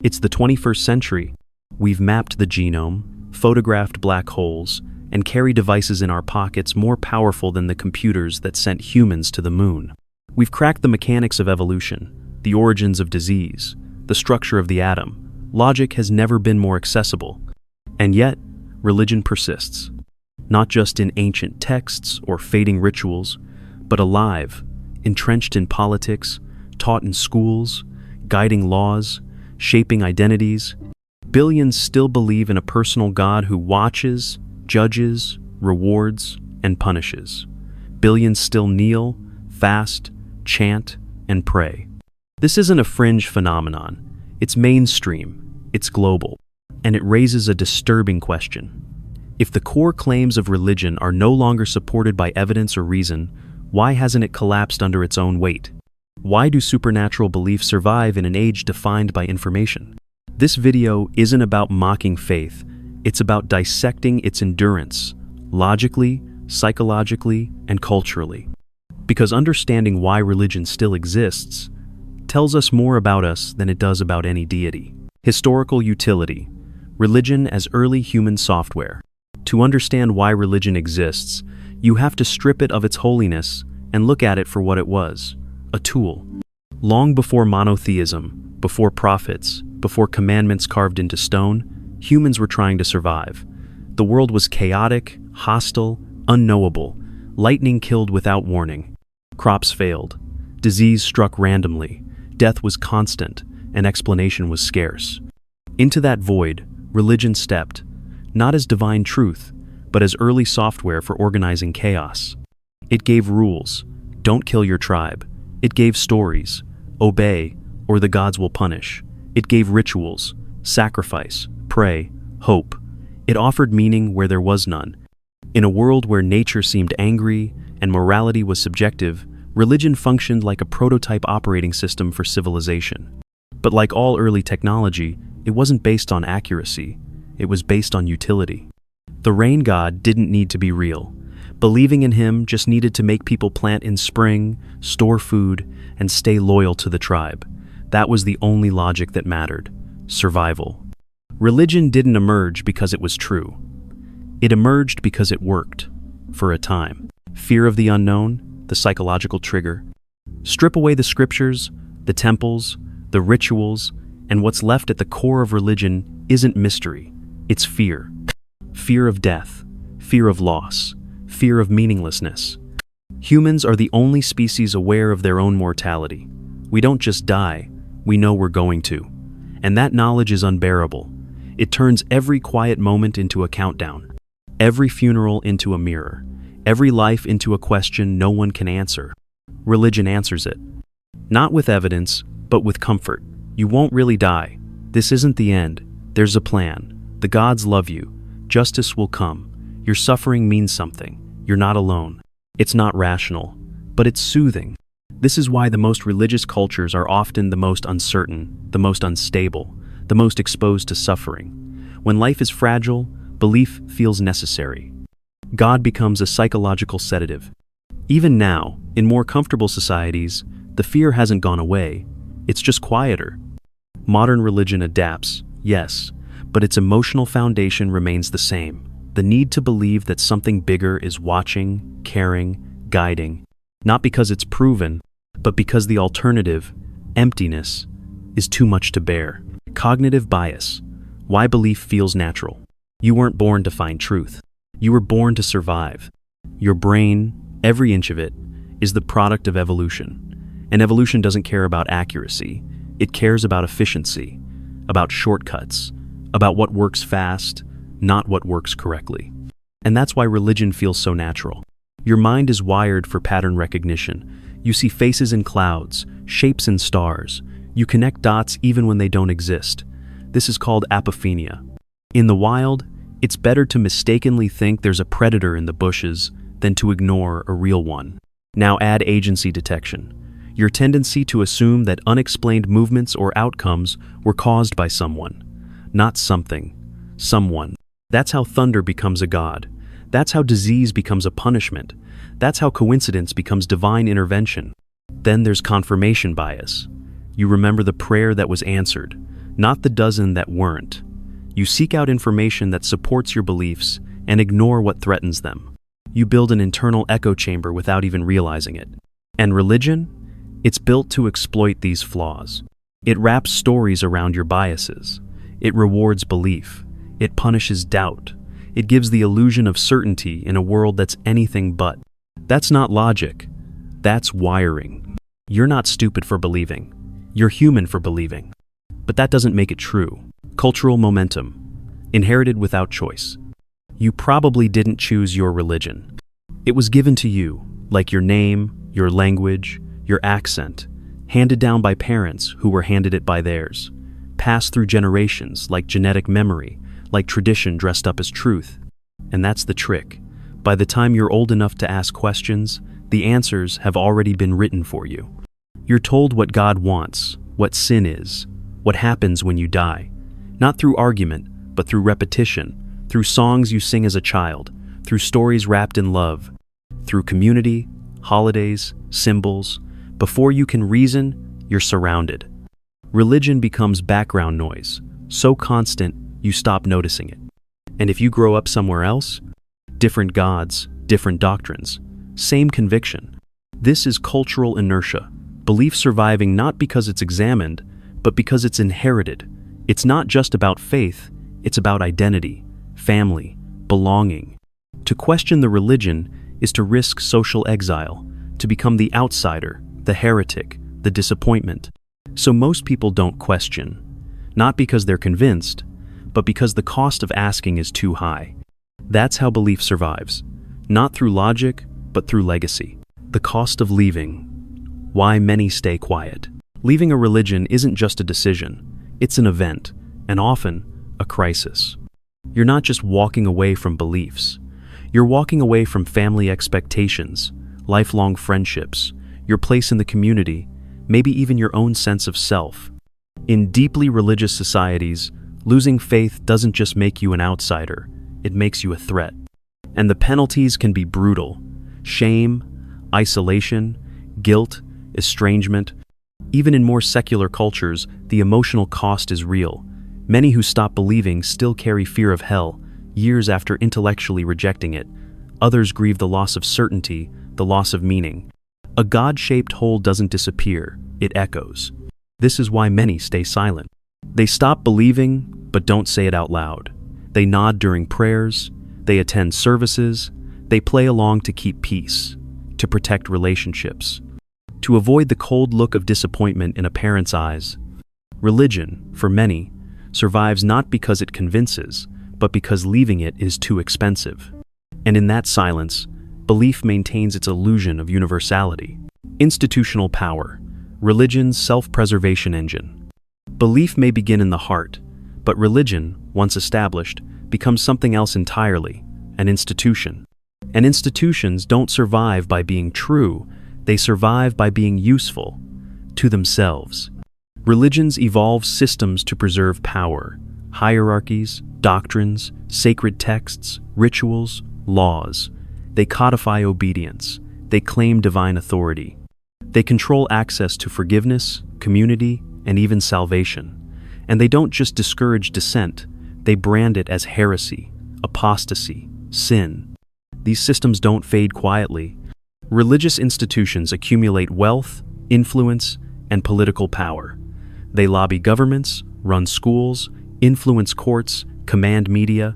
It's the 21st century. We've mapped the genome, photographed black holes, and carry devices in our pockets more powerful than the computers that sent humans to the moon. We've cracked the mechanics of evolution, the origins of disease, the structure of the atom. Logic has never been more accessible. And yet, religion persists. Not just in ancient texts or fading rituals, but alive, entrenched in politics, taught in schools, guiding laws, shaping identities. Billions still believe in a personal God who watches, judges, rewards, and punishes. Billions still kneel, fast, chant, and pray. This isn't a fringe phenomenon. It's mainstream, it's global, and it raises a disturbing question. If the core claims of religion are no longer supported by evidence or reason, why hasn't it collapsed under its own weight? Why do supernatural beliefs survive in an age defined by information? This video isn't about mocking faith, it's about dissecting its endurance, logically, psychologically, and culturally. Because understanding why religion still exists tells us more about us than it does about any deity. Historical utility. Religion as early human software. To understand why religion exists, you have to strip it of its holiness and look at it for what it was, a tool. Long before monotheism, before prophets, before commandments carved into stone, humans were trying to survive. The world was chaotic, hostile, unknowable. Lightning killed without warning. Crops failed. Disease struck randomly. Death was constant, and explanation was scarce. Into that void, religion stepped, not as divine truth, but as early software for organizing chaos. It gave rules. Don't kill your tribe. It gave stories. Obey, or the gods will punish. It gave rituals. Sacrifice, pray, hope. It offered meaning where there was none. In a world where nature seemed angry and morality was subjective, religion functioned like a prototype operating system for civilization. But like all early technology, it wasn't based on accuracy. It was based on utility. The rain god didn't need to be real. Believing in him just needed to make people plant in spring, store food, and stay loyal to the tribe. That was the only logic that mattered: survival. Religion didn't emerge because it was true. It emerged because it worked, for a time. Fear of the unknown, the psychological trigger. Strip away the scriptures, the temples, the rituals, and what's left at the core of religion isn't mystery, it's fear. Fear of death, fear of loss, fear of meaninglessness. Humans are the only species aware of their own mortality. We don't just die, we know we're going to. And that knowledge is unbearable. It turns every quiet moment into a countdown, every funeral into a mirror, every life into a question no one can answer. Religion answers it. Not with evidence, but with comfort. You won't really die. This isn't the end. There's a plan. The gods love you. Justice will come. Your suffering means something. You're not alone. It's not rational, but it's soothing. This is why the most religious cultures are often the most uncertain, the most unstable, the most exposed to suffering. When life is fragile, belief feels necessary. God becomes a psychological sedative. Even now, in more comfortable societies, the fear hasn't gone away. It's just quieter. Modern religion adapts, yes, but its emotional foundation remains the same. The need to believe that something bigger is watching, caring, guiding, not because it's proven, but because the alternative, emptiness, is too much to bear. Cognitive bias. Why belief feels natural. You weren't born to find truth. You were born to survive. Your brain, every inch of it, is the product of evolution. And evolution doesn't care about accuracy. It cares about efficiency, about shortcuts, about what works fast, not what works correctly. And that's why religion feels so natural. Your mind is wired for pattern recognition. You see faces in clouds, shapes in stars. You connect dots even when they don't exist. This is called apophenia. In the wild, it's better to mistakenly think there's a predator in the bushes than to ignore a real one. Now add agency detection. Your tendency to assume that unexplained movements or outcomes were caused by someone. Not something. Someone. That's how thunder becomes a god. That's how disease becomes a punishment. That's how coincidence becomes divine intervention. Then there's confirmation bias. You remember the prayer that was answered, not the dozen that weren't. You seek out information that supports your beliefs and ignore what threatens them. You build an internal echo chamber without even realizing it. And religion? It's built to exploit these flaws. It wraps stories around your biases. It rewards belief. It punishes doubt. It gives the illusion of certainty in a world that's anything but. That's not logic. That's wiring. You're not stupid for believing. You're human for believing. But that doesn't make it true. Cultural momentum. Inherited without choice. You probably didn't choose your religion. It was given to you, like your name, your language, your accent, handed down by parents who were handed it by theirs, passed through generations like genetic memory, like tradition dressed up as truth. And that's the trick. By the time you're old enough to ask questions, the answers have already been written for you. You're told what God wants, what sin is, what happens when you die. Not through argument, but through repetition, through songs you sing as a child, through stories wrapped in love, through community, holidays, symbols. Before you can reason, you're surrounded. Religion becomes background noise, so constant you stop noticing it. And if you grow up somewhere else, different gods, different doctrines, same conviction. This is cultural inertia, belief surviving not because it's examined, but because it's inherited. It's not just about faith, it's about identity, family, belonging. To question the religion is to risk social exile, to become the outsider, the heretic, the disappointment. So most people don't question, not because they're convinced, but because the cost of asking is too high. That's how belief survives, not through logic, but through legacy. The cost of leaving. Why many stay quiet. Leaving a religion isn't just a decision, it's an event, and often a crisis. You're not just walking away from beliefs. You're walking away from family expectations, lifelong friendships, your place in the community, maybe even your own sense of self. In deeply religious societies, losing faith doesn't just make you an outsider, it makes you a threat. And the penalties can be brutal. Shame, isolation, guilt, estrangement. Even in more secular cultures, the emotional cost is real. Many who stop believing still carry fear of hell, years after intellectually rejecting it. Others grieve the loss of certainty, the loss of meaning. A God-shaped hole doesn't disappear, it echoes. This is why many stay silent. They stop believing, but don't say it out loud. They nod during prayers, they attend services, they play along to keep peace, to protect relationships, to avoid the cold look of disappointment in a parent's eyes. Religion, for many, survives not because it convinces, but because leaving it is too expensive. And in that silence, belief maintains its illusion of universality. Institutional power, religion's self-preservation engine. Belief may begin in the heart, but religion, once established, becomes something else entirely, an institution. And institutions don't survive by being true, they survive by being useful to themselves. Religions evolve systems to preserve power, hierarchies, doctrines, sacred texts, rituals, laws. They codify obedience. They claim divine authority. They control access to forgiveness, community, and even salvation. And they don't just discourage dissent, they brand it as heresy, apostasy, sin. These systems don't fade quietly. Religious institutions accumulate wealth, influence, and political power. They lobby governments, run schools, influence courts, command media.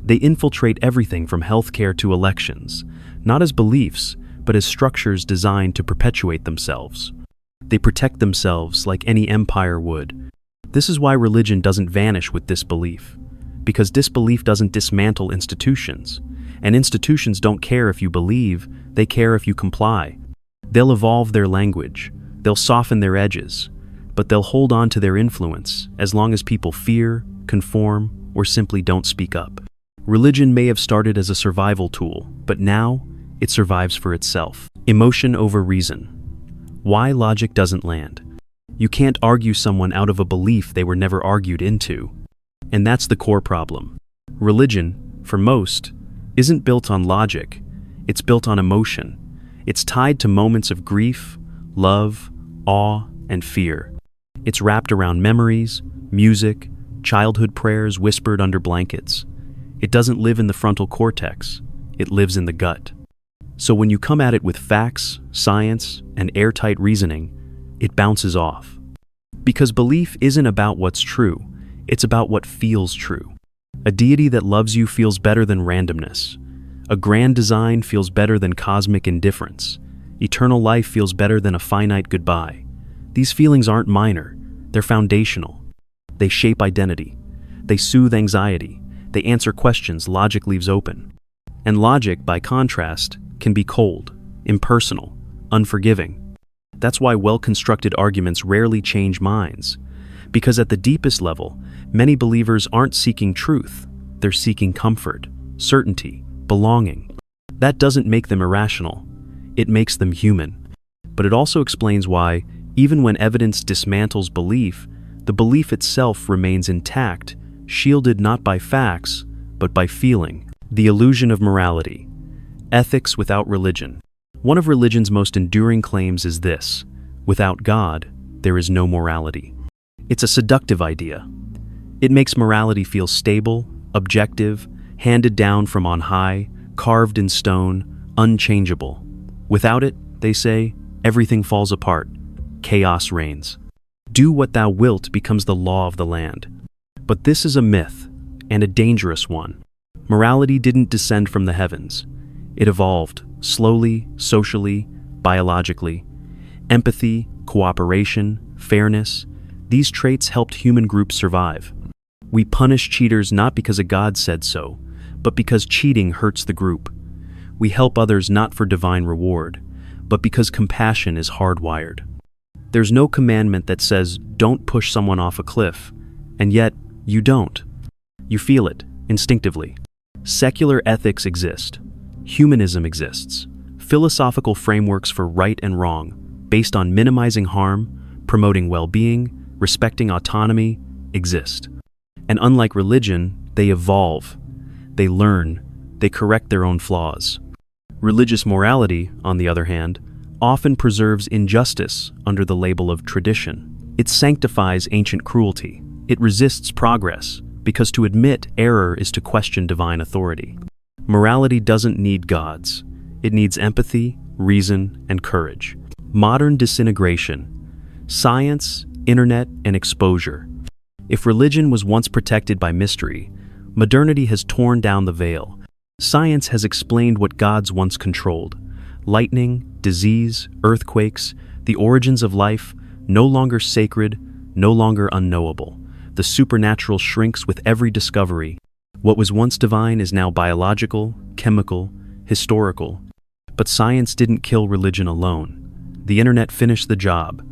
They infiltrate everything from healthcare to elections, not as beliefs, but as structures designed to perpetuate themselves. They protect themselves like any empire would. This is why religion doesn't vanish with disbelief, because disbelief doesn't dismantle institutions, and institutions don't care if you believe, they care if you comply. They'll evolve their language, they'll soften their edges, but they'll hold on to their influence as long as people fear, conform, or simply don't speak up. Religion may have started as a survival tool, but now it survives for itself. Emotion over reason. Why logic doesn't land. You can't argue someone out of a belief they were never argued into. And that's the core problem. Religion, for most, isn't built on logic. It's built on emotion. It's tied to moments of grief, love, awe, and fear. It's wrapped around memories, music, childhood prayers whispered under blankets. It doesn't live in the frontal cortex. It lives in the gut. So when you come at it with facts, science, and airtight reasoning, it bounces off. Because belief isn't about what's true, it's about what feels true. A deity that loves you feels better than randomness. A grand design feels better than cosmic indifference. Eternal life feels better than a finite goodbye. These feelings aren't minor, they're foundational. They shape identity. They soothe anxiety. They answer questions logic leaves open. And logic, by contrast, can be cold, impersonal, unforgiving. That's why well-constructed arguments rarely change minds. Because at the deepest level, many believers aren't seeking truth. They're seeking comfort, certainty, belonging. That doesn't make them irrational. It makes them human. But it also explains why, even when evidence dismantles belief, the belief itself remains intact, shielded not by facts, but by feeling. The illusion of morality. Ethics without religion. One of religion's most enduring claims is this: without God, there is no morality. It's a seductive idea. It makes morality feel stable, objective, handed down from on high, carved in stone, unchangeable. Without it, they say, everything falls apart. Chaos reigns. Do what thou wilt becomes the law of the land. But this is a myth, and a dangerous one. Morality didn't descend from the heavens. It evolved, slowly, socially, biologically. Empathy, cooperation, fairness, these traits helped human groups survive. We punish cheaters not because a god said so, but because cheating hurts the group. We help others not for divine reward, but because compassion is hardwired. There's no commandment that says, don't push someone off a cliff, and yet, you don't. You feel it, instinctively. Secular ethics exist. Humanism exists. Philosophical frameworks for right and wrong, based on minimizing harm, promoting well-being, respecting autonomy, exist. And unlike religion, they evolve. They learn. They correct their own flaws. Religious morality, on the other hand, often preserves injustice under the label of tradition. It sanctifies ancient cruelty. It resists progress, because to admit error is to question divine authority. Morality doesn't need gods. It needs empathy, reason, and courage. Modern disintegration. Science, internet, and exposure. If religion was once protected by mystery, modernity has torn down the veil. Science has explained what gods once controlled. Lightning, disease, earthquakes, the origins of life, no longer sacred, no longer unknowable. The supernatural shrinks with every discovery. What was once divine is now biological, chemical, historical. But science didn't kill religion alone. The internet finished the job.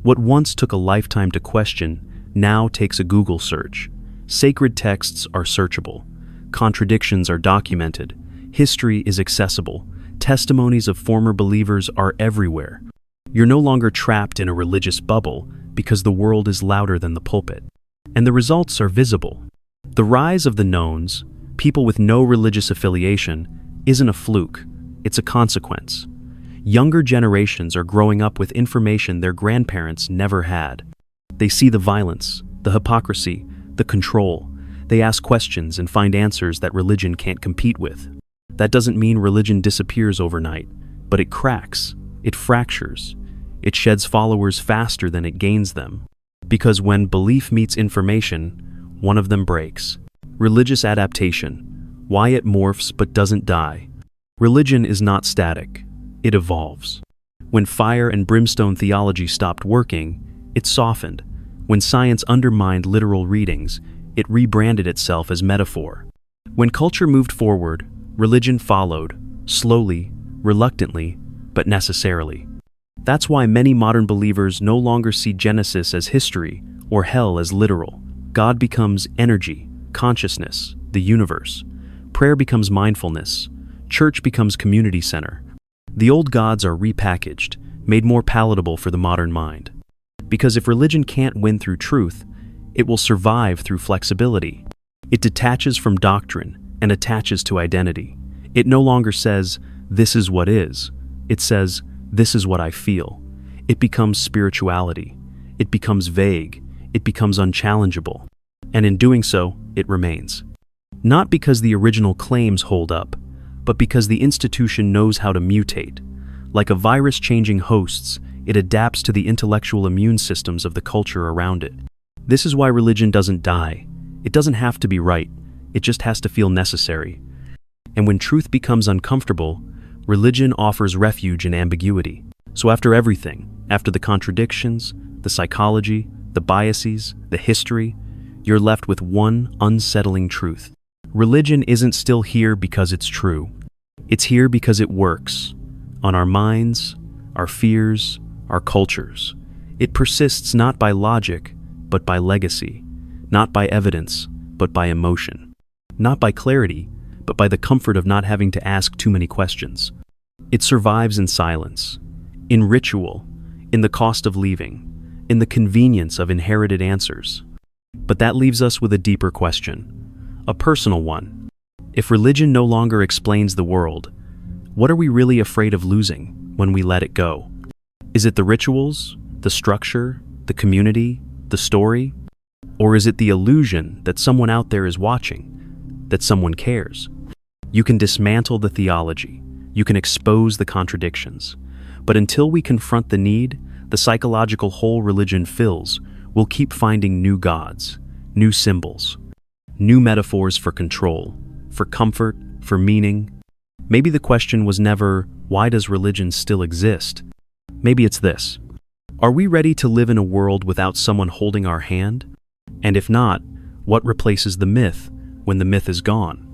What once took a lifetime to question now takes a Google search. Sacred texts are searchable. Contradictions are documented. History is accessible. Testimonies of former believers are everywhere. You're no longer trapped in a religious bubble because the world is louder than the pulpit. And the results are visible. The rise of the knowns, people with no religious affiliation, isn't a fluke. It's a consequence. Younger generations are growing up with information their grandparents never had. They see the violence, the hypocrisy, the control. They ask questions and find answers that religion can't compete with. That doesn't mean religion disappears overnight, but it cracks, it fractures, it sheds followers faster than it gains them. Because when belief meets information, one of them breaks. Religious adaptation. Why it morphs but doesn't die. Religion is not static. It evolves. When fire and brimstone theology stopped working, it softened. When science undermined literal readings, it rebranded itself as metaphor. When culture moved forward, religion followed, slowly, reluctantly, but necessarily. That's why many modern believers no longer see Genesis as history or hell as literal. God becomes energy, consciousness, the universe. Prayer becomes mindfulness. Church becomes community center. The old gods are repackaged, made more palatable for the modern mind. Because if religion can't win through truth, it will survive through flexibility. It detaches from doctrine and attaches to identity. It no longer says, "This is what is." It says, "This is what I feel." It becomes spirituality. It becomes vague, it becomes unchallengeable, and in doing so, it remains. Not because the original claims hold up, but because the institution knows how to mutate. Like a virus changing hosts, it adapts to the intellectual immune systems of the culture around it. This is why religion doesn't die. It doesn't have to be right, it just has to feel necessary. And when truth becomes uncomfortable, religion offers refuge in ambiguity. So after everything, after the contradictions, the psychology, the biases, the history, you're left with one unsettling truth. Religion isn't still here because it's true. It's here because it works. On our minds, our fears, our cultures. It persists not by logic, but by legacy. Not by evidence, but by emotion. Not by clarity, but by the comfort of not having to ask too many questions. It survives in silence, in ritual, in the cost of leaving, in the convenience of inherited answers. But that leaves us with a deeper question, a personal one. If religion no longer explains the world, what are we really afraid of losing when we let it go? Is it the rituals, the structure, the community, the story? Or is it the illusion that someone out there is watching, that someone cares? You can dismantle the theology, you can expose the contradictions, but until we confront the need, the psychological hole religion fills, we'll keep finding new gods, new symbols, new metaphors for control, for comfort, for meaning. Maybe the question was never, why does religion still exist? Maybe it's this. Are we ready to live in a world without someone holding our hand? And if not, what replaces the myth when the myth is gone?